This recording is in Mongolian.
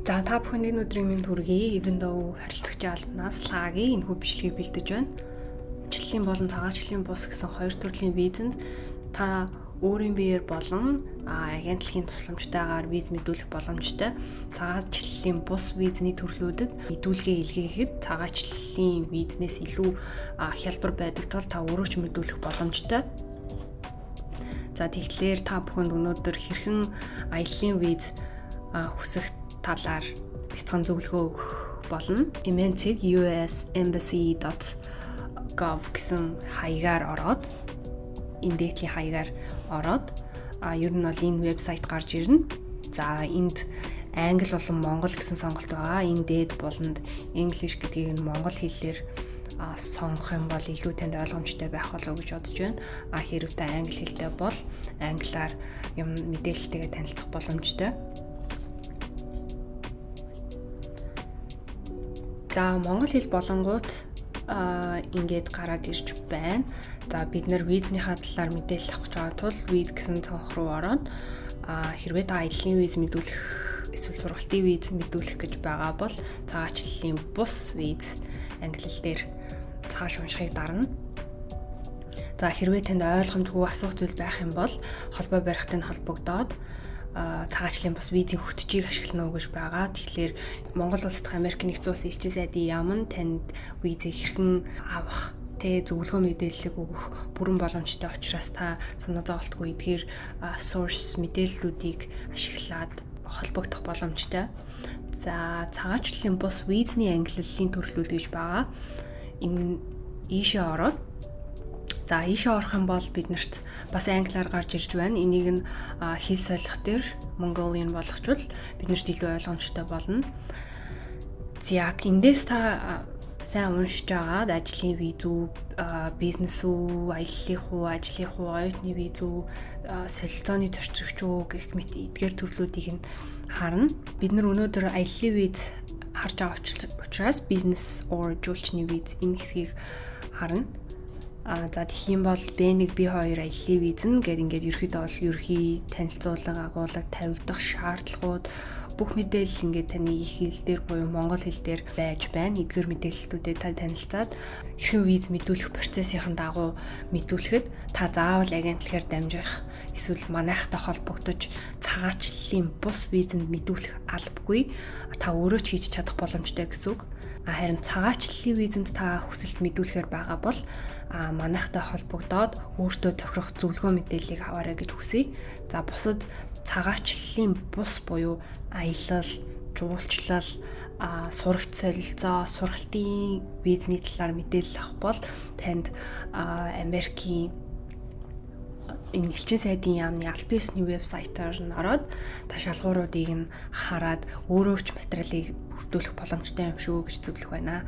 За та бүхэнд энэ өдрийн минь төргий eVendow харилцагчийн албанаас лагийн энэхүү бичлэгийг бэлдэж байна. Члэлийн болон цагаачлалын бус гэсэн хоёр төрлийн визэнд та өөрийн биеэр болон агентлагийн тусламжтайгаар виз мэдүүлэх боломжтой. Цагаачлалын бус визний төрлүүдэд мэдүүлгээ илгээхэд цагаачлалын визнээс илүү хялбар байдаг тул та өөрөө ч мэдүүлэх боломжтой. За тэгэхээр та бүхэнд өнөөдөр хэрхэн аяллын виз хүсэх талаар бяцхан зөвлөгөө өгөх болно. mn.usembassy.gov гэсэн хаягаар ороод энэ дээтлийн хаягаар ороод ер нь бол энэ вебсайт гарч ирнэ. За энд англи болон монгол гэсэн сонголт байгаа. Энэ дээд болонд English гэдгийг нь монгол хэлээр сонгох юм бол илүү танд ойлгомжтой байх болов уу гэж бодож байна. Хэрвээ та англи хэлтэй бол англиар юм мэдээлэлтэйгээ танилцах боломжтой. За монгол хэл болонгууд ингээд гараад ирж байна. За бид нэр визнийхаа талаар мэдээлэл авах гэж байгаа тул виз гэсэн цонх руу ороод хэрвээ та аяллын виз мэдүүлэх эсвэл сургалтын виз мэдүүлэх гэж байгаа бол цагаачлалын бус виз англи хэлээр цааш уншихыг дарна. За хэрвээ танд ойлгомжгүй асуух зүйл байх юм бол холбоо барихтай холбогдоод цагаачлалын бус визийн хөтчийг ашиглана уу гэж байгаа. Тэгэхээр Монгол улс дахь Америкийн нэгдсэн улсын элчин сайдын яам нь танд визийг хэрхэн авах, зөвлөгөө мэдээлэл өгөх бүрэн боломжтой учраас та санаа зовлтгүй эдгээр source мэдээллүүдийг ашиглаад холбогдох боломжтой. За цагаачлалын бус визний ангиллалын төрлүүд гэж байгаа. Энэ ийшээ ороод за ийшээ орох юм бол биднэрт бас англиар гарч ирж байна. Энийг нь хэл солих дээр Mongolian болгочвол биднэрт илүү ойлгомжтой болно. Яг эндээс та сайн уншиж агаад ажлын виз үү, бизнес үү, аяллах уу, ажлынх уу, оюутны виз үү, солилцооны зорчигч үү гэх мэт эдгээр төрлүүдийг нь харна. Бид нар өнөөдөр аяллын виз харж байгаа учраас business or жуулчны виз энэ хэсгийг харна. За тэгэх юм бол B1 B2 аяллын виз нь гэдэг ингээд ерөөхдөө бол ерхий танилцуулга, агуулга тавигдах шаардлагууд бүх мэдээлэл ингээд таны их хэл дээр буюу монгол хэл дээр байж байна. Эдгээр мэдээлэлтүүдэд та танилцаад хэрхэн виз мэдүүлэх процессын дагуу мэдүүлэхэд та заавал агентлагаар дамжих эсвэл манайхтай холбогдож цагаачлалын бус визэнд мэдүүлэх албагүй та өөрөө ч хийж чадах боломжтой гэсэн үг. Харин цагаачлалын визэнд та хүсэлт мэдүүлэхээр байгаа бол манайхтай холбогдоод өөртөө тохирох зөвлөгөө мэдээллийг аваарай гэж хүсье. За бусад цагаачлалын бус буюу аялал, жуулчлал, сурагч солилцоо, сургалтын визний талаар мэдээлэл авах бол танд Америкийн энэ элчин сайдын яамны аль биесний вебсайтаар нь ороод та шалгууруудыг нь хараад өөрөө ч материалыг бүрдүүлэх боломжтой юм шүү гэж зөвлөх байна.